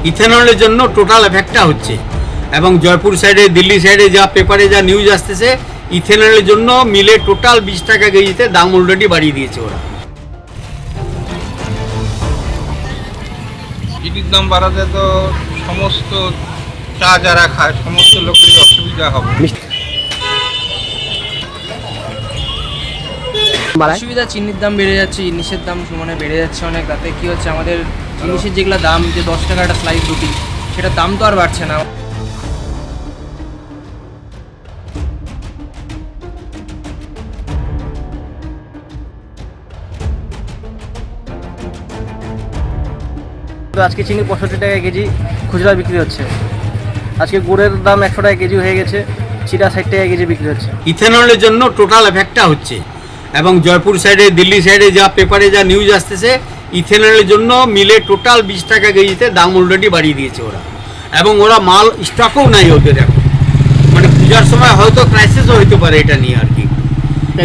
ইথেনলের জন্য টোটাল এফেক্টটা হচ্ছে। এবং জয়পুর সাইডে, দিল্লি সাইডে যা পেপারে যা নিউজ আসতেছে, ইথেনলের জন্য মিলে টোটাল 20 টাকা কেজিতে দাম অলরেডি বাড়িয়ে দিয়েছে ওরা। চিনির দাম বাড়াতে তো সমস্ত চা যারা খায় সমস্ত লোকেরই অসুবিধা হবে। অসুবিধা, চিনির দাম বেড়ে যাচ্ছে, জিনিসের দাম সমানে বেড়ে যাচ্ছে অনেক। তাতে কি হচ্ছে, আমাদের জিনিসের যেগুলো দাম, যে 10 টাকা একটা স্লাইস রুটি, সেটার দাম তো আর বাড়ছে না। আজকে চিনি 65 টাকা কেজি খুচরা বিক্রি হচ্ছে। আজকে গুড়ের দাম 100 টাকা কেজি হয়ে গেছে, চিরা 60 টাকা কেজি বিক্রি হচ্ছে। ইথেনলের জন্য টোটাল এফেক্টটা হচ্ছে। এবং জয়পুর সাইডে, দিল্লি সাইডে যা পেপারে যা নিউজ আসতেছে, ইথেনলের জন্য মিলে টোটাল 20 টাকা কেজিতে দাম অলরেডি বাড়িয়ে দিয়েছে ওরা। এবং ওরা মাল স্টকও নাই ওদের এখন, মানে পূজার সময় হয়তো ক্রাইসিসও হইতে পারে এটা নিয়ে আর কি।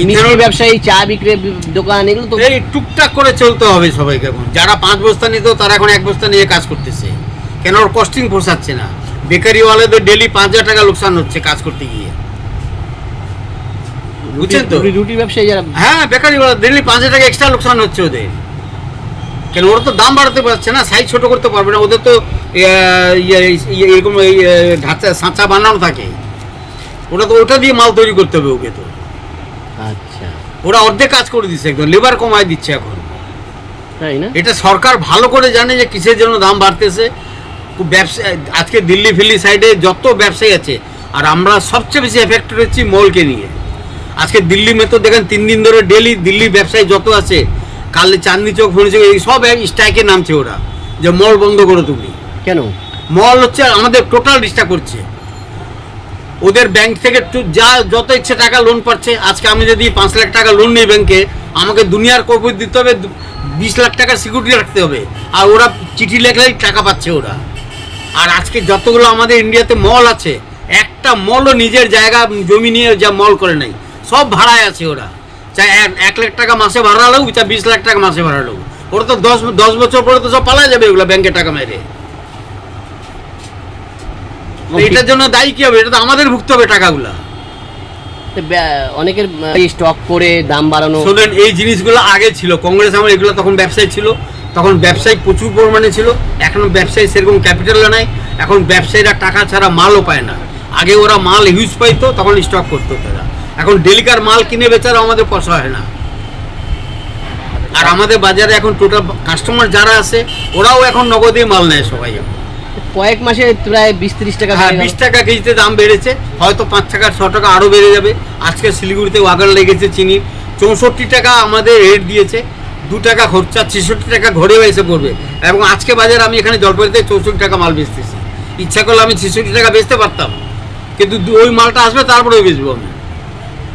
মিষ্টি ব্যবসায়ী, চা বিক্রি দোকান, এগুলো তো এই টুকটাক করে চলতে হবে সবাইকে। এখন যারা 5 বস্তা নিত তারা এখন 1 বস্তা নিয়ে কাজ করতেছে, কেন ওর কস্টিং পোষাচ্ছে না। বেকারিওয়ালাদের ডেলি 5,000 টাকা লোকসান হচ্ছে কাজ করতে গিয়ে, বুঝছেন তো। রুটি ব্যবসায়ী যারা, হ্যাঁ, বেকারিওয়ালা ডেলি 5,000 টাকা এক্সট্রা লোকসান হচ্ছে ওদের, কেন ওরা তো দাম বাড়াতে পারছে না, সাইজ ছোট করতে পারবে না। ওদের তো এরকম ঢাঁচা সাঁচা বানানো থাকে, ওটা তো ওটা দিয়ে মাল তৈরি করতে হবে ওকে। তো আচ্ছা, ওরা অর্ধেক কাজ করে দিচ্ছে, একদম লেবার কমায় দিচ্ছে এখন, তাই না? এটা সরকার ভালো করে জানে যে কিসের জন্য দাম বাড়তেছে। ব্যবসা আজকে দিল্লি ফিল্লি সাইডে যত ব্যবসায়ী আছে, আর আমরা সবচেয়ে বেশি এফেক্টেড হচ্ছি মলকে নিয়ে। আজকে দিল্লি মে তো দেখেন 3 দিন ধরে ডেলি দিল্লি ব্যবসায়ী যত আছে, কাল চাঁদনি চৌক, ফোন চৌক, এই সব এক স্ট্রাইকে নামছে ওরা, যে মল বন্ধ করো তুমি। কেন? মল হচ্ছে আমাদের টোটাল ডিস্টার্ব করছে। ওদের ব্যাংক থেকে যা যত ইচ্ছে টাকা লোন পাচ্ছে। আজকে আমি যদি 5 লাখ টাকা লোন নিই ব্যাংকে, আমাকে দুনিয়ার কপি দিতে হবে, 20 লাখ টাকা সিকিউরিটি রাখতে হবে, আর ওরা চিঠি লেখলেই টাকা পাচ্ছে ওরা। আর আজকে যতগুলো আমাদের ইন্ডিয়াতে মল আছে, একটা মলও নিজের জায়গা জমি নিয়ে যা মল করে নাই, সব ভাড়ায় আছে ওরা। চাই 1 লাখ টাকা মাসে ভাড়া লোক, চাই 20 লাখ টাকা মাসে ভাড়া লোক, ওরা তো 10 বছর পরে তো সব পালায় যাবে ওগুলো ব্যাংকে টাকা মেরে। এটার জন্য দায়ী কি হবে? এটা তো আমাদের ভুগতে হবে টাকাগুলা। অনেকের স্টক করে দাম বাড়ানো। শোনেন, এই জিনিসগুলো আগে ছিল কংগ্রেস আমলে, এগুলো তখন ব্যবসায়ী ছিল, তখন ব্যবসায়ী প্রচুর পরিমাণে ছিল। এখন ব্যবসায়ী সেরকম ক্যাপিটাল নাই, এখন ব্যবসায়ীরা টাকা ছাড়া মালও পায় না। আগে ওরা মাল হিউজ পাইতো, তখন স্টক করতো তারা। এখন ডেলিকার মাল কিনে বেচারা আমাদের পয়সা হয় না। আর আমাদের বাজারে এখন টোটাল কাস্টমার যারা আছে, ওরাও এখন নগদে মাল নেয় সবাই। কয়েক মাসে প্রায় 20-30 টাকা। হ্যাঁ, 20 টাকা কেজিতে দাম বেড়েছে, হয়তো 5 টাকা 6 টাকা আরও বেড়ে যাবে। আজকে শিলিগুড়িতে ওয়াগন লেগেছে চিনি, 64 টাকা আমাদের রেট দিয়েছে, 2 টাকা খরচা, 66 টাকা ঘরেও এসে পড়বে। এবং আজকে বাজারে আমি এখানে জলপাইগুড়িতে 64 টাকা মাল বেচতেছি। ইচ্ছা করলে আমি 66 টাকা বেচতে পারতাম, কিন্তু ওই মালটা আসবে তারপরেও বেচবো আমি,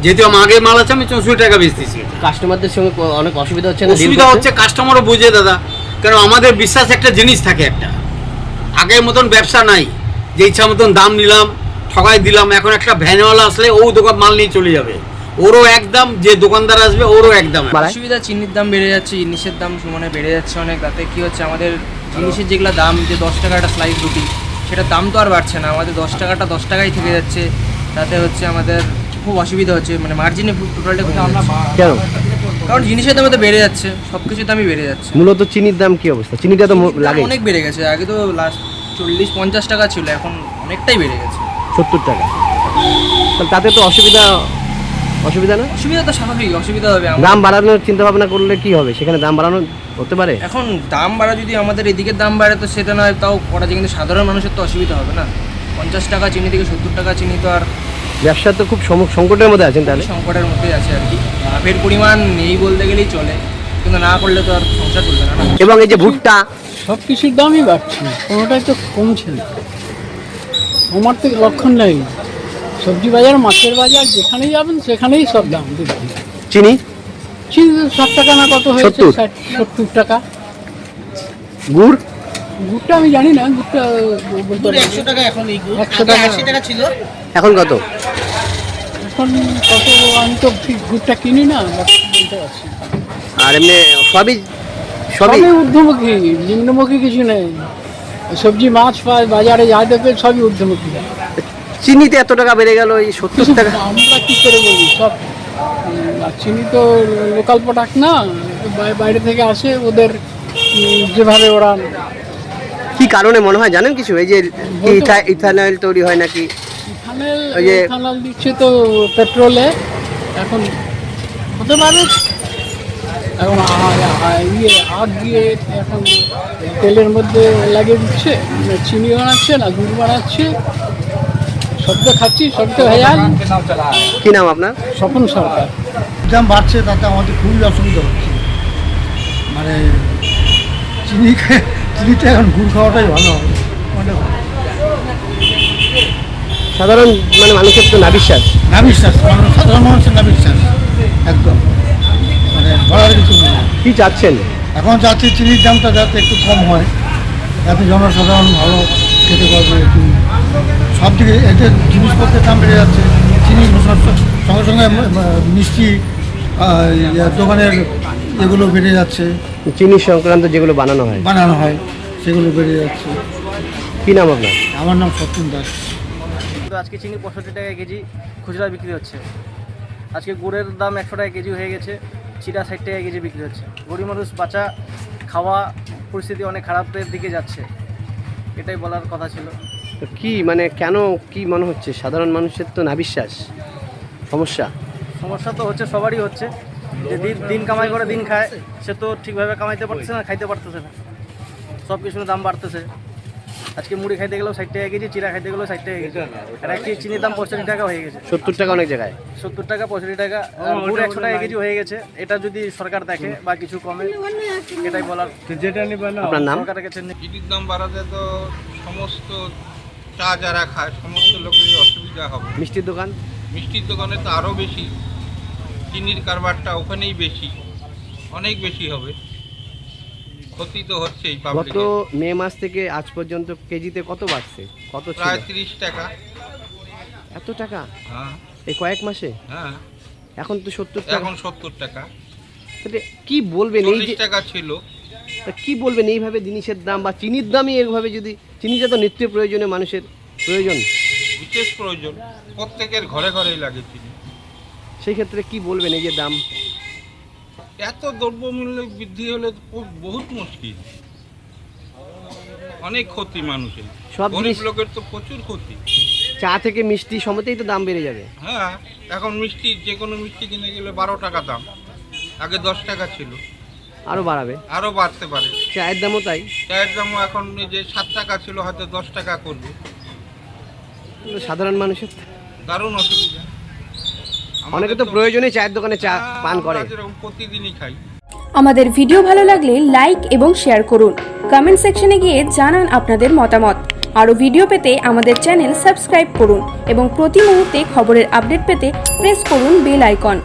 যেহেতু আমার আগের মাল আছে, আমি 64 টাকা বেচতেছি। কাস্টমারদের সঙ্গে অনেক অসুবিধা হচ্ছে। অসুবিধা হচ্ছে, কাস্টমারও বুঝে দাদা, কারণ আমাদের বিশ্বাস একটা জিনিস থাকে, একটা আগের মতন ব্যবসা নাই যে ইচ্ছা মতন দাম নিলাম, ঠকাই দিলাম। এখন একটা ভ্যানওয়ালা আসলে ও দোকান মাল নিয়ে চলে যাবে, ওরও একদম, যে দোকানদার আসবে ওরও একদম। অসুবিধা, চিনির দাম বেড়ে যাচ্ছে, জিনিসের দাম সমানে বেড়ে যাচ্ছে অনেক। তাতে কি হচ্ছে, আমাদের জিনিসের যেগুলো দাম, যে 10 টাকা একটা স্লাইস রুটি, সেটার দাম তো আর বাড়ছে না। আমাদের 10 টাকাটা 10 টাকাই থেকে যাচ্ছে। তাতে হচ্ছে আমাদের খুব অসুবিধা হচ্ছে, মানে মার্জিনে টোটালটা কমে যাচ্ছে। কেন? কারণ জিনিসের দাম তো বেড়ে যাচ্ছে, সব কিছুর দামই বেড়ে যাচ্ছে। মূলত চিনির দাম কি অবস্থা? চিনিটা তো লাগে অনেক বেড়ে গেছে। আগে তো লাস্ট 40-50 টাকা ছিল, এখন অনেকটাই বেড়ে গেছে, 70 টাকা। তাতে তো অসুবিধা না? অসুবিধা তো স্বাভাবিক, অসুবিধা হবে। দাম বাড়ানোর চিন্তা ভাবনা করলে কি হবে? সেখানে দাম বাড়ানো হতে পারে। এখন দাম বাড়া, যদি আমাদের এদিকের দাম বাড়ে তো সেটা নয়, তাও করা যায়, কিন্তু সাধারণ মানুষের তো অসুবিধা হবে না। 50 টাকা চিনি থেকে 70 টাকা চিনি তো আর, ব্যবসা তো খুব সংকটের মধ্যে আছেন তাহলে। সংকটের মধ্যেই আছে আর কি। লাভের পরিমাণ নেই বলতে গেলেই চলে, কিন্তু না করলে তো আর সংসার চলবে না। এবং এই যে ভুট্টা, সব কিছুর দামই বাড়ছে, কোনোটাই তো কমছে না। আমার তো লক্ষণ নেই। সবজি বাজার, মাছের বাজার, যেখানেই যাবেন সেখানেই সব দাম বৃদ্ধি। চিনি 60 টাকা না কত হয়েছে, 70 টাকা। গুড় গুড়টা আমি জানি না, গুড়টা বলতে 100 টাকা এখন, 100 টাকা। 80 টাকা ছিল, এখন কত? এখন কত আমি তো ঠিক গুড়টা কিনি না, বলতে পারছি। আর এমনি সবই সবই ঊর্ধ্বমুখী, নিম্নমুখী কিছু নেই। সবজি মাছ ফাছ বাজারে যা দেখবে সবই ঊর্ধ্বমুখী। চিনিতে এত টাকা বেড়ে গেল, এই 70 টাকা। আমরা কি করে বলি সব আর চিনি তো লোকাল প্রোডাক্ট না, বাইরে থেকে আসে, ওদের যেভাবে ওরা কি কারণে মনে হয় জানেন কিছু? এই যে ইথানল তৈরি হয় নাকি? ওই যে ইথানল দিচ্ছে তো পেট্রোলে, এখন হতে পারে। এখন আগ দিয়ে এখন তেলের মধ্যে লাগিয়ে দিচ্ছে, চিনি বানাচ্ছে না গুড় বানাচ্ছে, সব তো খাচ্ছি, সব তো ভেজাল। কি নাম আপনার? স্বপন সরকার। দাম বাড়ছে, তাতে আমাদের খুবই অসুবিধা হচ্ছে। মানে চিনিতে এখন গুড় খাওয়াটাই ভালো হবে। সাধারণ মানে মানুষের তো না বিশ্বাস। না বিশ্বাস, সাধারণ মানুষের না বিশ্বাস একদম, মানে বলার কিছু নেই। কি চাচ্ছেন? এখন চাচ্ছি চিনির দামটা যাতে একটু কম হয়, যাতে জনসাধারণ ভালো খেতে পারবে। একটু সব দিকে এদের জিনিসপত্রের দাম বেড়ে যাচ্ছে, চিনি সঙ্গে সঙ্গে মিষ্টি দোকানের এগুলো বেড়ে যাচ্ছে, চিনি সংক্রান্ত যেগুলো বানানো হয় সেগুলো বেড়ে যাচ্ছে। কি নাম আপনার? আমার নাম সত্যেন দাস। তো আজকে চিনি 65 টাকা কেজি খুচরা বিক্রি হচ্ছে। আজকে গুড়ের দাম 100 টাকা কেজি হয়ে গেছে, চিরা 60 টাকা কেজি বিক্রি হচ্ছে। গরিব মানুষ বাঁচা খাওয়া পরিস্থিতি অনেক খারাপের দিকে যাচ্ছে, এটাই বলার কথা ছিল। তো কি মানে কেন কি মনে হচ্ছে সাধারণ মানুষের তো না বিশ্বাস সমস্যা তো হচ্ছে, সবারই হচ্ছে। যে দিন কামাই করে দিন খায়, সে তো ঠিকভাবে কামাইতে পারতেছে না, খাইতে পারতেছে না, সব কিছুর দাম বাড়তেছে। আজকে মুড়ি খাইতে গেলেও 60 টাকা কেজি, চিরা খাইতে গেলেও 60 টাকা কেজি, আর একটি চিনির দাম 65 টাকা হয়ে গেছে। 70 টাকা অনেক জায়গায়, 70 টাকা 65 টাকা, আর গুড় 100 টাকা কেজি হয়ে গেছে। এটা যদি সরকার দেখে বা কিছু কমে, এটাই বলার। আপনার নাম? সরকারের কাছে চিনির দাম বাড়াতে তো সমস্ত চা যারা খায় সমস্ত লোকেরই অসুবিধা হবে। মিষ্টির দোকান? মিষ্টির দোকানে তো আরও বেশি, চিনির কারবারটা ওখানেই বেশি, অনেক বেশি হবে, ক্ষতি তো হচ্ছেই। গত মে মাস থেকে আজ পর্যন্ত কেজিতে কত বাড়ছে? কত ছিল? প্রায় 30 টাকা। এত টাকা? হ্যাঁ এই কয়েক মাসে? হ্যাঁ, এখন তো 70 টাকা। এখন 70 টাকা। কি বলবেন এই 40 টাকা ছিল। কি বলবেন এইভাবে জিনিসের দাম বা চিনির দামই এইভাবে, যদি চিনিটা তো নিত্য প্রয়োজনীয় মানুষের প্রয়োজন, বিশেষ প্রয়োজন, প্রত্যেকের ঘরে ঘরেই লাগে চিনি। সেই ক্ষেত্রে কি বলবেন এই যে দাম? এত দ্রব্যমূল্য বৃদ্ধি হলে বহুত মুশকিল, অনেক ক্ষতি মানুষের, সব গরিব জিনিস- লোকের তো প্রচুর ক্ষতি। চা থেকে মিষ্টি সমেতেই তো দাম বেড়ে যাবে। হ্যাঁ, এখন মিষ্টি যে কোনো মিষ্টি কিনে গেলে 12 টাকা দাম, আগে 10 টাকা ছিল, আরও বাড়াবে, আরও বাড়তে পারে। চায়ের দামও তাই। চায়ের দামও এখন যে 7 টাকা ছিল হয়তো 10 টাকা করবে। কিন্তু সাধারণ মানুষের দারুণ অসুবিধা। অনেকে তো প্রয়োজনে চায়ের দোকানে চা পান করে। আমরা যেরকম প্রতিদিনই খাই। আমাদের ভিডিও ভালো লাগলে লাইক এবং শেয়ার করুন। কমেন্ট সেকশনে গিয়ে জানান আপনাদের মতামত। আরও ভিডিও পেতে আমাদের চ্যানেল সাবস্ক্রাইব করুন এবং প্রতি মুহূর্তে খবরের আপডেট পেতে প্রেস করুন বেল আইকন।